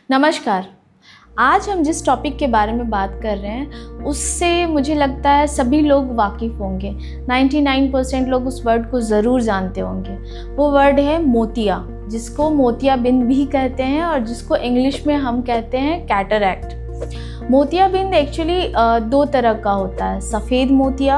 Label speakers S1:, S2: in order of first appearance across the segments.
S1: नमस्कार। आज हम जिस टॉपिक के बारे में बात कर रहे हैं उससे मुझे लगता है सभी लोग वाकिफ़ होंगे। 99% लोग उस वर्ड को ज़रूर जानते होंगे। वो वर्ड है मोतिया, जिसको मोतियाबिंद भी कहते हैं और जिसको इंग्लिश में हम कहते हैं कैटरैक्ट। मोतियाबिंद एक्चुअली दो तरह का होता है, सफ़ेद मोतिया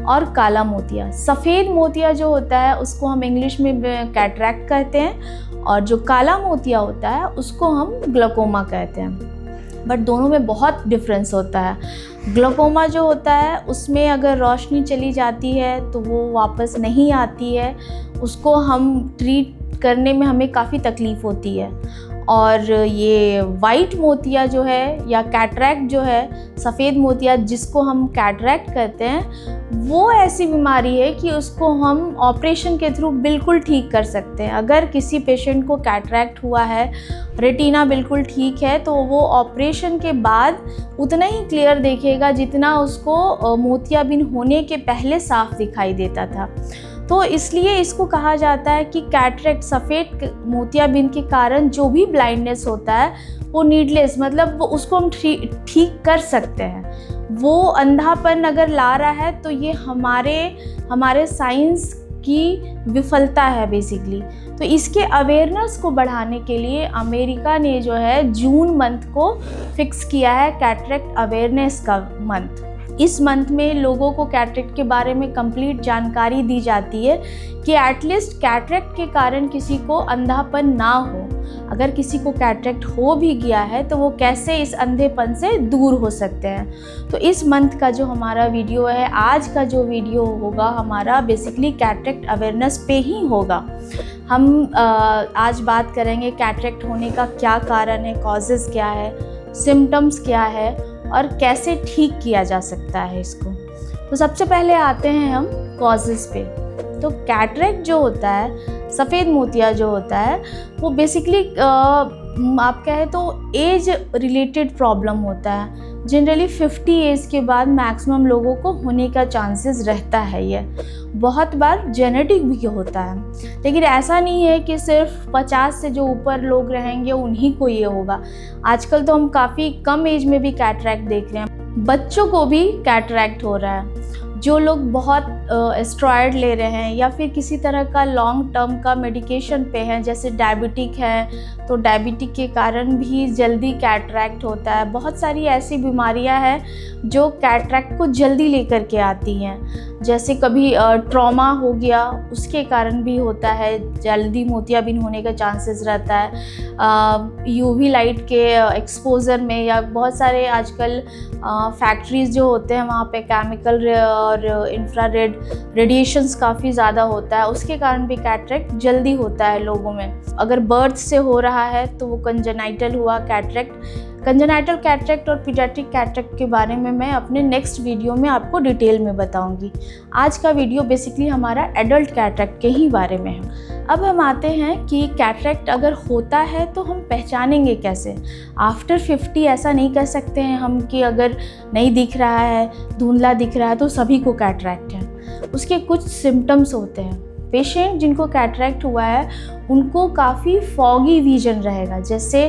S1: और काला मोतिया। सफ़ेद मोतिया जो होता है उसको हम इंग्लिश में कैटरैक्ट कहते हैं और जो काला मोतिया होता है उसको हम ग्लूकोमा कहते हैं। बट दोनों में बहुत डिफरेंस होता है। ग्लूकोमा जो होता है उसमें अगर रोशनी चली जाती है तो वो वापस नहीं आती है, उसको हम ट्रीट करने में हमें काफ़ी तकलीफ़ होती है। और ये वाइट मोतिया जो है या कैटरैक्ट जो है, सफ़ेद मोतिया जिसको हम कैटरैक्ट कहते हैं, वो ऐसी बीमारी है कि उसको हम ऑपरेशन के थ्रू बिल्कुल ठीक कर सकते हैं। अगर किसी पेशेंट को कैटरैक्ट हुआ है, रेटिना बिल्कुल ठीक है, तो वो ऑपरेशन के बाद उतना ही क्लियर देखेगा जितना उसको मोतियाबिंद होने के पहले साफ दिखाई देता था। तो इसलिए इसको कहा जाता है कि कैटरैक्ट, सफ़ेद मोतियाबिंद के कारण जो भी ब्लाइंडनेस होता है वो नीडलेस, मतलब वो उसको हम ठीक कर सकते हैं। वो अंधापन अगर ला रहा है तो ये हमारे साइंस की विफलता है बेसिकली। तो इसके अवेयरनेस को बढ़ाने के लिए अमेरिका ने जो है जून मंथ को फिक्स किया है कैटरैक्ट अवेयरनेस का मंथ। इस मंथ में लोगों को कैटरैक्ट के बारे में कंप्लीट जानकारी दी जाती है कि एटलीस्ट कैटरैक्ट के कारण किसी को अंधापन ना हो। अगर किसी को कैटरैक्ट हो भी गया है तो वो कैसे इस अंधेपन से दूर हो सकते हैं। तो इस मंथ का जो हमारा वीडियो है, आज का जो वीडियो होगा हमारा बेसिकली कैटरैक्ट अवेयरनेस पे ही होगा। हम आज बात करेंगे कैटरैक्ट होने का क्या कारण है, कॉजेज़ क्या है, सिम्टम्स क्या है और कैसे ठीक किया जा सकता है इसको। तो सबसे पहले आते हैं हम कॉजेज़ पे। तो कैटरैक्ट जो होता है, सफ़ेद मोतिया जो होता है, वो बेसिकली आप कहें तो एज रिलेटेड प्रॉब्लम होता है। जनरली 50 एज के बाद मैक्सिमम लोगों को होने का चांसेस रहता है। ये बहुत बार जेनेटिक भी होता है, लेकिन ऐसा नहीं है कि सिर्फ 50 से जो ऊपर लोग रहेंगे उन्हीं को ये होगा। आजकल तो हम काफ़ी कम एज में भी कैटरैक्ट देख रहे हैं। बच्चों को भी कैटरैक्ट हो रहा है। जो लोग बहुत स्टेरॉयड ले रहे हैं या फिर किसी तरह का लॉन्ग टर्म का मेडिकेशन पे हैं, जैसे डायबिटिक है तो डायबिटिक के कारण भी जल्दी कैटरैक्ट होता है। बहुत सारी ऐसी बीमारियां हैं जो कैटरैक्ट को जल्दी लेकर के आती हैं, जैसे कभी ट्रॉमा हो गया उसके कारण भी होता है, जल्दी मोतियाबिंद होने का चांसेस रहता है। यूवी लाइट के एक्सपोजर में या बहुत सारे आजकल फैक्ट्रीज़ जो होते हैं वहाँ पे केमिकल और इंफ्रारेड रेडिएशंस काफ़ी ज़्यादा होता है, उसके कारण भी कैटरैक्ट जल्दी होता है लोगों में। अगर बर्थ से हो रहा है तो वो कंजेनाइटल हुआ कैटरैक्ट। कंजेनाइटल कैटरैक्ट और पीडियाट्रिक कैटरैक्ट के बारे में मैं अपने नेक्स्ट वीडियो में आपको डिटेल में बताऊंगी। आज का वीडियो बेसिकली हमारा एडल्ट कैटरैक्ट के ही बारे में है। अब हम आते हैं कि कैटरैक्ट अगर होता है तो हम पहचानेंगे कैसे। आफ्टर 50 ऐसा नहीं कह सकते हैं हम कि अगर नहीं दिख रहा है, धुंधला दिख रहा है तो सभी को कैटरैक्ट है। उसके कुछ सिम्टम्स होते हैं। पेशेंट जिनको कैटरैक्ट हुआ है उनको काफ़ी फॉगी विजन रहेगा। जैसे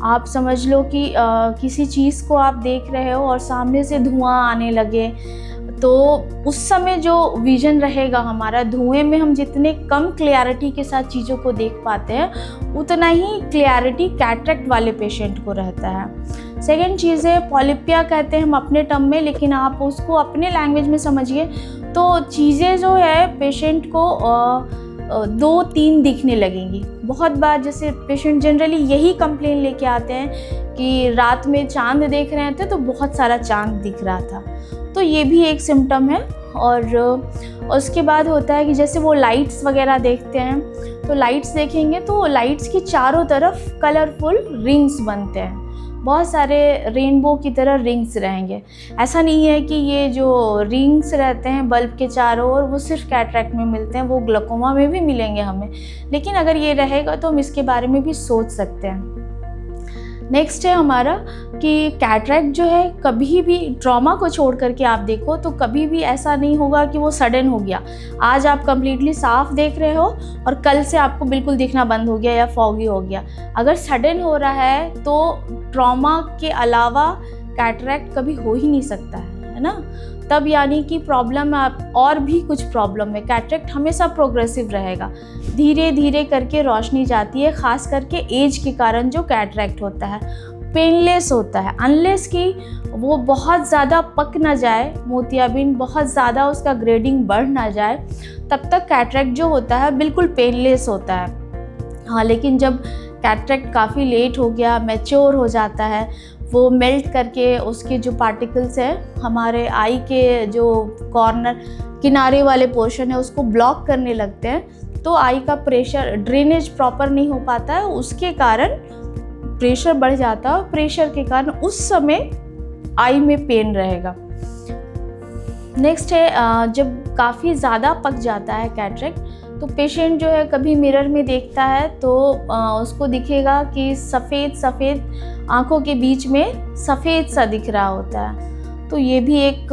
S1: आप समझ लो कि किसी चीज़ को आप देख रहे हो और सामने से धुआं आने लगे, तो उस समय जो विजन रहेगा हमारा, धुएं में हम जितने कम क्लियरिटी के साथ चीज़ों को देख पाते हैं उतना ही क्लियरिटी कैटरैक्ट वाले पेशेंट को रहता है। सेकेंड चीज़ है पॉलिपिया, कहते हैं हम अपने टर्म में, लेकिन आप उसको अपने लैंग्वेज में समझिए तो चीज़ें जो है पेशेंट को 2-3 दिखने लगेंगी। बहुत बार जैसे पेशेंट जनरली यही कंप्लेन लेके आते हैं कि रात में चांद देख रहे थे तो बहुत सारा चांद दिख रहा था, तो ये भी एक सिम्टम है। और उसके बाद होता है कि जैसे वो लाइट्स वगैरह देखते हैं तो लाइट्स देखेंगे तो लाइट्स की चारों तरफ कलरफुल रिंग्स बनते हैं, बहुत सारे रेनबो की तरह रिंग्स रहेंगे। ऐसा नहीं है कि ये जो रिंग्स रहते हैं बल्ब के चारों ओर वो सिर्फ कैटरैक्ट में मिलते हैं, वो ग्लूकोमा में भी मिलेंगे हमें, लेकिन अगर ये रहेगा तो हम इसके बारे में भी सोच सकते हैं। नेक्स्ट है हमारा कि कैटरेक्ट जो है कभी भी ट्रॉमा को छोड़ करके आप देखो तो कभी भी ऐसा नहीं होगा कि वो सडन हो गया। आज आप कम्प्लीटली साफ देख रहे हो और कल से आपको बिल्कुल दिखना बंद हो गया या फॉगी हो गया। अगर सडन हो रहा है तो ट्रॉमा के अलावा कैटरेक्ट कभी हो ही नहीं सकता है ना। तब यानी कि प्रॉब्लम और भी कुछ प्रॉब्लम है। कैटरेक्ट हमेशा प्रोग्रेसिव रहेगा, धीरे धीरे करके रोशनी जाती है, ख़ास करके एज के कारण जो कैटरेक्ट होता है पेनलेस होता है, अनलेस कि वो बहुत ज़्यादा पक ना जाए, मोतियाबिंद बहुत ज़्यादा उसका ग्रेडिंग बढ़ ना जाए, तब तक कैटरेक्ट जो होता है बिल्कुल पेनलेस होता है। हाँ, लेकिन जब कैटरेक्ट काफ़ी लेट हो गया, मैच्योर हो जाता है, वो मेल्ट करके उसके जो पार्टिकल्स हैं हमारे आई के जो कॉर्नर किनारे वाले पोर्शन है उसको ब्लॉक करने लगते हैं, तो आई का प्रेशर, ड्रेनेज प्रॉपर नहीं हो पाता है, उसके कारण प्रेशर बढ़ जाता है और प्रेशर के कारण उस समय आई में पेन रहेगा। नेक्स्ट है जब काफ़ी ज़्यादा पक जाता है कैटरेक्ट तो पेशेंट जो है कभी मिरर में देखता है तो उसको दिखेगा कि सफ़ेद आँखों के बीच में सफ़ेद सा दिख रहा होता है, तो ये भी एक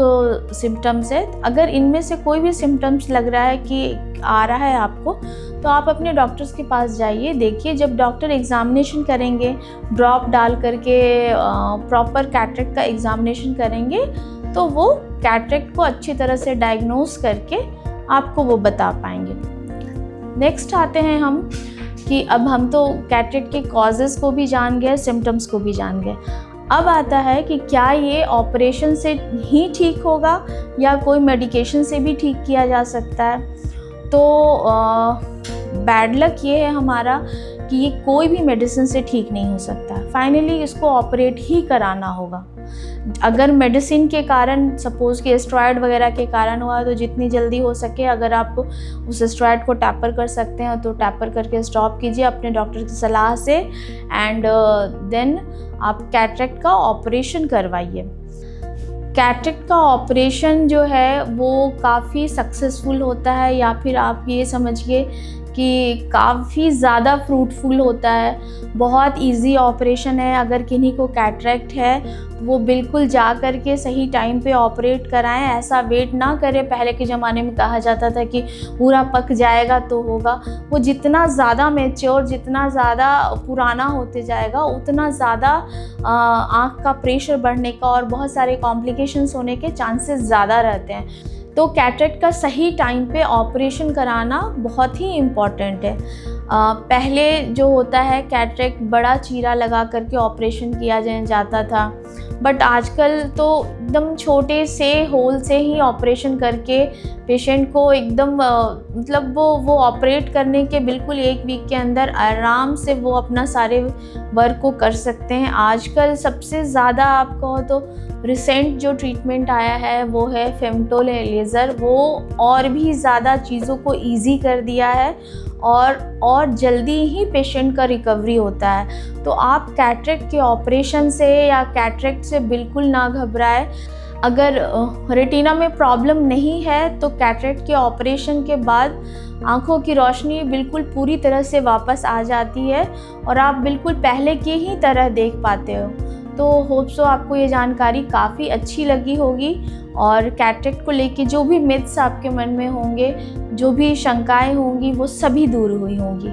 S1: सिम्टम्स है। अगर इनमें से कोई भी सिम्टम्स लग रहा है कि आ रहा है आपको तो आप अपने डॉक्टर्स के पास जाइए, देखिए। जब डॉक्टर एग्ज़ामिनेशन करेंगे, ड्रॉप डाल करके प्रॉपर कैटरेक्ट का एग्ज़ामिनेशन करेंगे तो वो कैटरेक्ट को अच्छी तरह से डायग्नोस करके आपको वो बता पाएंगे। नेक्स्ट आते हैं हम कि अब हम तो कैटरेक्ट के कॉजेज़ को भी जान गए, सिम्टम्स को भी जान गए। अब आता है कि क्या ये ऑपरेशन से ही ठीक होगा या कोई मेडिकेशन से भी ठीक किया जा सकता है। तो बैड लक ये है हमारा कि ये कोई भी मेडिसिन से ठीक नहीं हो सकता, फाइनली इसको ऑपरेट ही कराना होगा। अगर मेडिसिन के कारण, सपोज़ कि स्टेरॉयड वगैरह के कारण हुआ तो जितनी जल्दी हो सके अगर आप उस स्टेरॉयड को टैपर कर सकते हैं तो टैपर करके स्टॉप कीजिए अपने डॉक्टर की सलाह से, एंड देन आप कैटरेक्ट का ऑपरेशन करवाइए। कैटरेक्ट का ऑपरेशन जो है वो काफ़ी सक्सेसफुल होता है, या फिर आप ये समझिए कि काफ़ी ज़्यादा फ्रूटफुल होता है। बहुत इजी ऑपरेशन है। अगर किन्हीं को कैटरेक्ट है तो वो बिल्कुल जा कर के सही टाइम पे ऑपरेट कराएं, ऐसा वेट ना करें। पहले के ज़माने में कहा जाता था कि पूरा पक जाएगा तो होगा। वो जितना ज़्यादा मैच्योर, जितना ज़्यादा पुराना होते जाएगा उतना ज़्यादा आँख का प्रेशर बढ़ने का और बहुत सारे कॉम्प्लिकेशंस होने के चांसेस ज़्यादा रहते हैं। तो कैटरेक्ट का सही टाइम पे ऑपरेशन कराना बहुत ही इम्पॉर्टेंट है। पहले जो होता है कैटरेक्ट बड़ा चीरा लगा करके ऑपरेशन किया जाता था, बट आजकल तो एकदम छोटे से होल से ही ऑपरेशन करके पेशेंट को एकदम मतलब वो ऑपरेट करने के बिल्कुल 1 वीक के अंदर आराम से वो अपना सारे वर्क को कर सकते हैं। आजकल सबसे ज़्यादा आप कहो तो रिसेंट जो ट्रीटमेंट आया है वो है फेमटो लेज़र। वो और भी ज़्यादा चीज़ों को ईजी कर दिया है और जल्दी ही पेशेंट का रिकवरी होता है। तो आप कैटरेक्ट के ऑपरेशन से या कैटरेक्ट से बिल्कुल ना घबराएं। अगर रेटिना में प्रॉब्लम नहीं है तो कैटरेक्ट के ऑपरेशन के बाद आँखों की रोशनी बिल्कुल पूरी तरह से वापस आ जाती है और आप बिल्कुल पहले की ही तरह देख पाते हो। तो होप सो आपको ये जानकारी काफ़ी अच्छी लगी होगी और कैटरेक्ट को लेके जो भी मिथ्स आपके मन में होंगे, जो भी शंकाएं होंगी, वो सभी दूर हुई होंगी।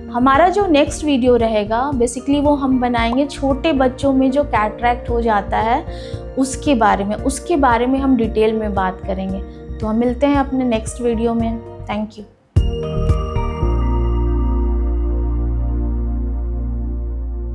S1: हमारा जो नेक्स्ट वीडियो रहेगा बेसिकली वो हम बनाएंगे छोटे बच्चों में जो कैटरेक्ट हो जाता है उसके बारे में हम डिटेल में बात करेंगे। तो हम मिलते हैं अपने नेक्स्ट वीडियो में। Thank you.